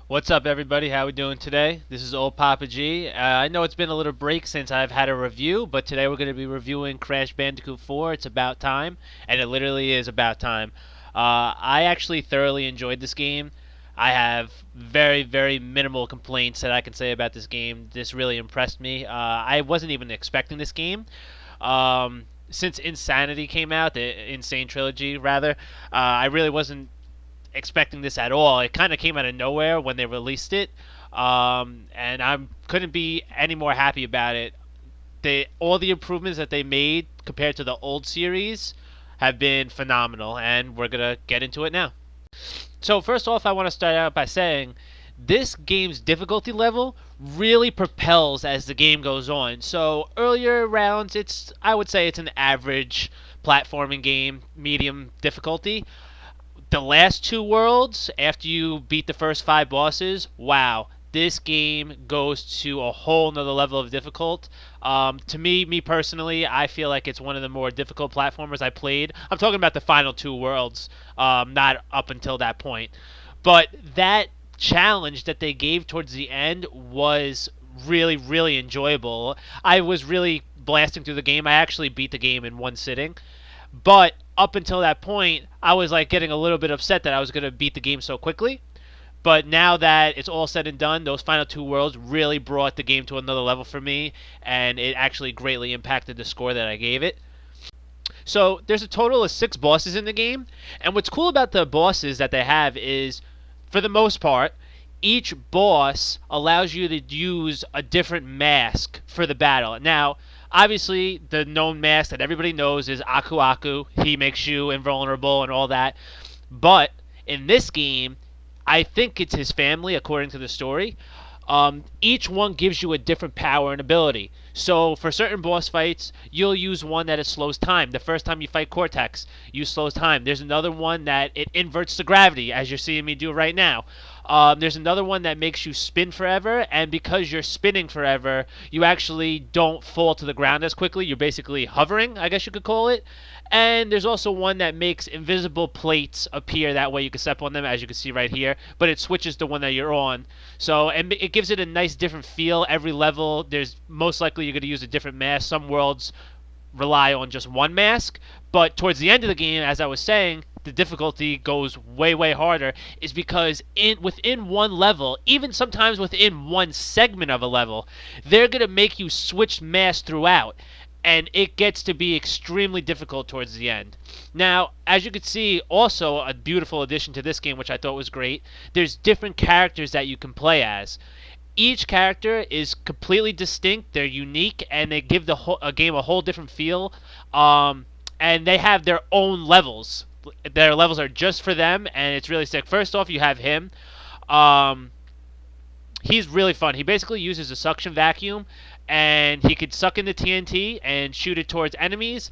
What's up, everybody? How we doing today? This is Old Papa G. I know it's been a little break since I've had a review, but today we're going to be reviewing Crash Bandicoot 4. It's about time, and it literally is about time. I actually thoroughly enjoyed this game. I have very, very minimal complaints that I can say about this game. This really impressed me. I wasn't even expecting this game. Since Insanity came out, the Insane Trilogy, rather, I really wasn't expecting this at all. It kind of came out of nowhere when they released it, and I couldn't be any more happy about it. All the improvements that they made compared to the old series have been phenomenal, and we're gonna get into it now. So first off, I want to start out by saying this game's difficulty level really propels as the game goes on. So earlier rounds, I would say it's an average platforming game, medium difficulty. The last two worlds, after you beat the first five bosses, wow, this game goes to a whole nother level of difficult. To me personally, I feel like it's one of the more difficult platformers I played. I'm talking about the final two worlds, not up until that point. But that challenge that they gave towards the end was really, really enjoyable. I was really blasting through the game. I actually beat the game in one sitting. But up until that point, I was like getting a little bit upset that I was going to beat the game so quickly. But now that it's all said and done, those final two worlds really brought the game to another level for me, and it actually greatly impacted the score that I gave it. So there's a total of six bosses in the game, and what's cool about the bosses that they have is, for the most part, each boss allows you to use a different mask for the battle. Now, obviously, the known mask that everybody knows is Aku Aku. He makes you invulnerable and all that. But in this game, I think it's his family, according to the story. Each one gives you a different power and ability. So for certain boss fights, you'll use one that it slows time. The first time you fight Cortex, you slows time. There's another one that it inverts the gravity, as you're seeing me do right now. There's another one that makes you spin forever, and because you're spinning forever, you actually don't fall to the ground as quickly. You're basically hovering, I guess you could call it. And there's also one that makes invisible plates appear. That way you can step on them, as you can see right here. But it switches the one that you're on. So, and it gives it a nice different feel. Every level, there's most likely you're going to use a different mask. Some worlds rely on just one mask. But towards the end of the game, as I was saying, the difficulty goes way, way harder, is because within one level, even sometimes within one segment of a level, they're going to make you switch masks throughout, and it gets to be extremely difficult towards the end. Now, as you can see, also a beautiful addition to this game, which I thought was great, there's different characters that you can play as. Each character is completely distinct, they're unique, and they give a game a whole different feel. And they have their own levels. Their levels are just for them, and it's really sick. First off, you have him. Um, he's really fun. He basically uses a suction vacuum, and he could suck in the TNT and shoot it towards enemies.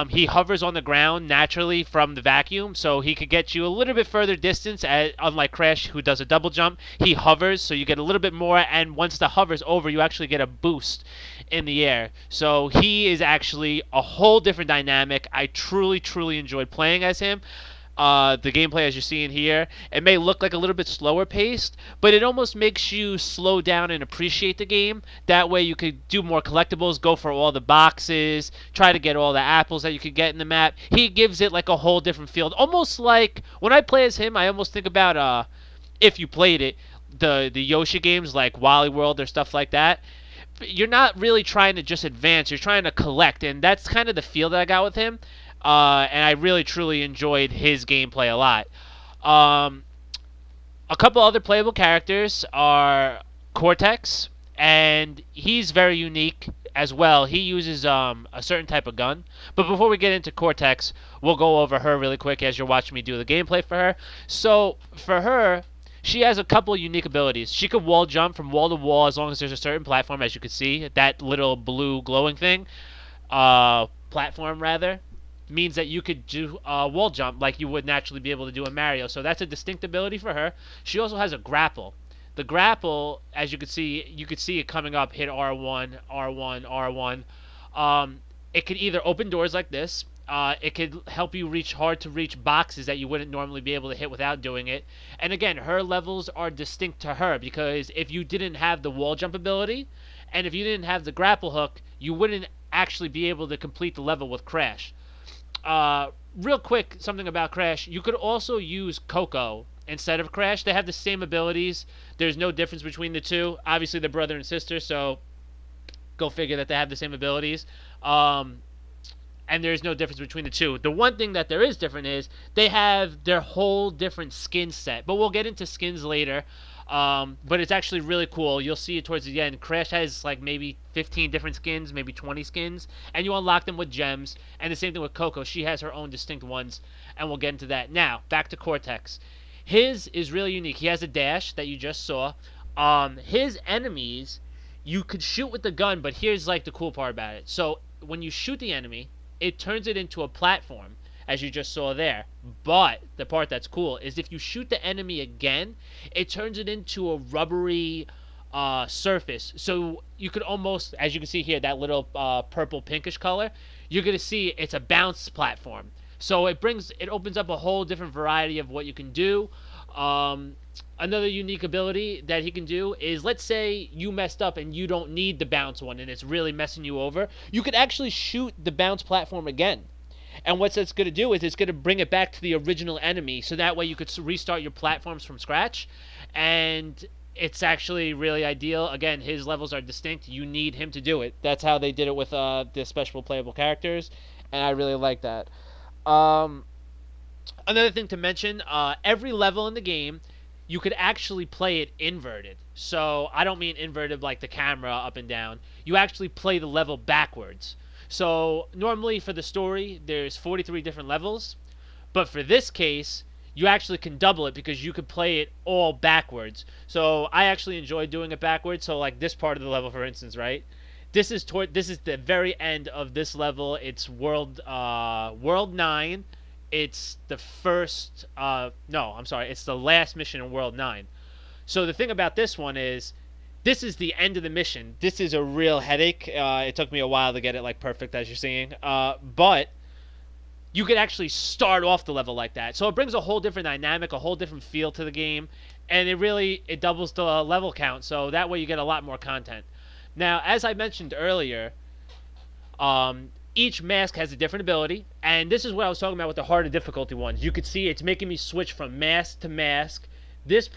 He hovers on the ground naturally from the vacuum, so he could get you a little bit further distance. Unlike Crash, who does a double jump, he hovers, so you get a little bit more. And once the hover's over, you actually get a boost in the air. So he is actually a whole different dynamic. I truly, truly enjoyed playing as him. The gameplay, as you're seeing here, it may look like a little bit slower paced, but it almost makes you slow down and appreciate the game. That way you could do more collectibles, go for all the boxes, try to get all the apples that you could get in the map. He gives it like a whole different feel. Almost like, when I play as him, I almost think about, if you played it, the Yoshi games like Wally World or stuff like that. You're not really trying to just advance, you're trying to collect, and that's kind of the feel that I got with him. And I really truly enjoyed his gameplay a lot. Um, a couple other playable characters are Cortex, and he's very unique as well. He uses a certain type of gun. But before we get into Cortex, we'll go over her really quick as you're watching me do the gameplay for her. So for her, she has a couple unique abilities. She can wall jump from wall to wall as long as there's a certain platform, as you can see. That little blue glowing thing, platform rather, means that you could do a wall jump like you would naturally be able to do in Mario. So that's a distinct ability for her. She also has a grapple. The grapple, as you could see it coming up, hit R1, R1, R1. It can either open doors like this. It could help you reach hard to reach boxes that you wouldn't normally be able to hit without doing it. And again, her levels are distinct to her because if you didn't have the wall jump ability and if you didn't have the grapple hook, you wouldn't actually be able to complete the level with Crash. Real quick, something about Crash. You could also use Coco instead of Crash. They have the same abilities. There's no difference between the two. Obviously, they're brother and sister, so go figure that they have the same abilities. And there's no difference between the two. The one thing that there is different is they have their whole different skin set. But we'll get into skins later. But it's actually really cool. You'll see it towards the end. Crash has like maybe 15 different skins, maybe 20 skins, and you unlock them with gems. And the same thing with Coco. She has her own distinct ones, and we'll get into that. Now, back to Cortex. His is really unique. He has a dash that you just saw. His enemies, you could shoot with the gun, but here's like the cool part about it. So when you shoot the enemy, it turns it into a platform, as you just saw there. But the part that's cool is if you shoot the enemy again, it turns it into a rubbery surface. So you could almost, as you can see here, that little purple pinkish color, you're going to see it's a bounce platform. So it opens up a whole different variety of what you can do. Another unique ability that he can do is, let's say you messed up and you don't need the bounce one and it's really messing you over, you could actually shoot the bounce platform again. And what that's going to do is it's going to bring it back to the original enemy, so that way you could restart your platforms from scratch. And it's actually really ideal. Again, his levels are distinct. You need him to do it. That's how they did it with the special playable characters, and I really like that. Another thing to mention, every level in the game, you could actually play it inverted. So I don't mean inverted like the camera up and down. You actually play the level backwards. So normally for the story, there's 43 different levels. But for this case, you actually can double it because you could play it all backwards. So I actually enjoy doing it backwards. So like this part of the level, for instance, right? This is the very end of this level. It's world 9. It's the first no, I'm sorry, it's the last mission in World 9. So the thing about this one is, this is the end of the mission. This is a real headache. It took me a while to get it like perfect, as you're seeing. But you could actually start off the level like that. So it brings a whole different dynamic, a whole different feel to the game, and it doubles the level count. So that way you get a lot more content. Now, as I mentioned earlier, each mask has a different ability, and this is what I was talking about with the harder difficulty ones. You could see it's making me switch from mask to mask. This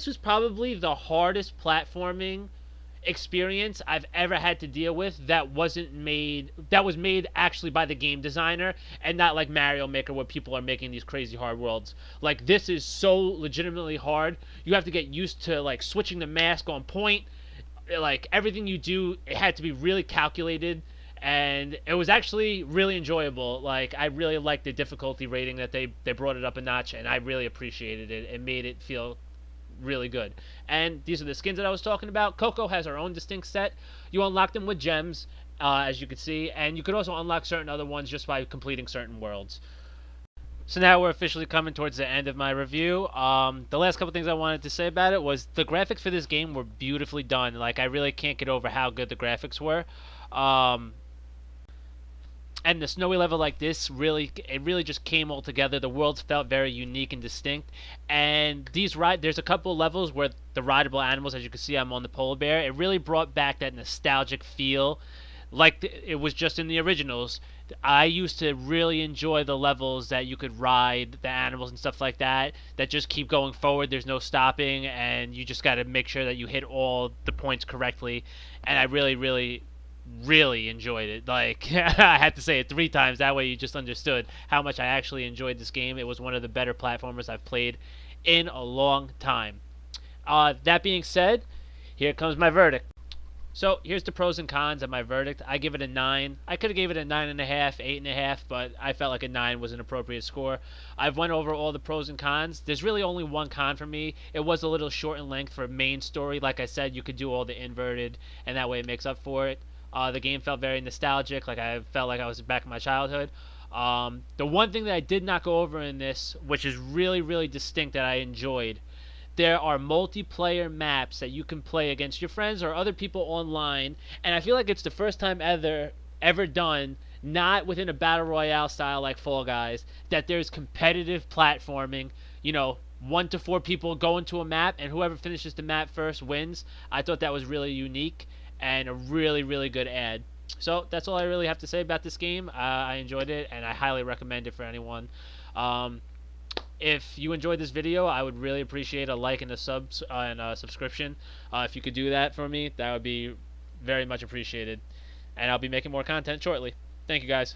was probably the hardest platforming experience I've ever had to deal with that was made actually by the game designer, and not like Mario Maker where people are making these crazy hard worlds. Like, this is so legitimately hard. You have to get used to like switching the mask on point. Like, everything you do, it had to be really calculated. And it was actually really enjoyable. Like, I really liked the difficulty rating that they brought it up a notch, and I really appreciated it. It made it feel really good. And these are the skins that I was talking about. Coco has her own distinct set. You unlock them with gems, as you can see, and you could also unlock certain other ones just by completing certain worlds. So now we're officially coming towards the end of my review. The last couple things I wanted to say about it was the graphics for this game were beautifully done. Like, I really can't get over how good the graphics were. And the snowy level like this, it really just came all together. The worlds felt very unique and distinct. And there's a couple levels where the rideable animals, as you can see, I'm on the polar bear. It really brought back that nostalgic feel, like it was just in the originals. I used to really enjoy the levels that you could ride the animals and stuff like that just keep going forward. There's no stopping, and you just got to make sure that you hit all the points correctly. And I really enjoyed it. Like, I had to say it 3 times, that way you just understood how much I actually enjoyed this game. It was one of the better platformers I've played in a long time. That being said, here comes my verdict. So here's the pros and cons of my verdict. I give it a 9. I could have gave it a 9.5, 8.5, but I felt like a 9 was an appropriate score. I've went over all the pros and cons. There's really only one con for me. It was a little short in length for main story. Like I said, you could do all the inverted, and that way it makes up for it. The game felt very nostalgic, like I felt like I was back in my childhood. The one thing that I did not go over in this, which is really distinct that I enjoyed, there are multiplayer maps that you can play against your friends or other people online, and I feel like it's the first time ever done not within a battle royale style like Fall Guys, that there's competitive platforming, 1 to 4 people go into a map, and whoever finishes the map first wins. I thought that was really unique and a really, really good ad. So that's all I really have to say about this game. I enjoyed it, and I highly recommend it for anyone. Um, if you enjoyed this video, I would really appreciate a like and a subscription. If you could do that for me, that would be very much appreciated. And I'll be making more content shortly. Thank you, guys.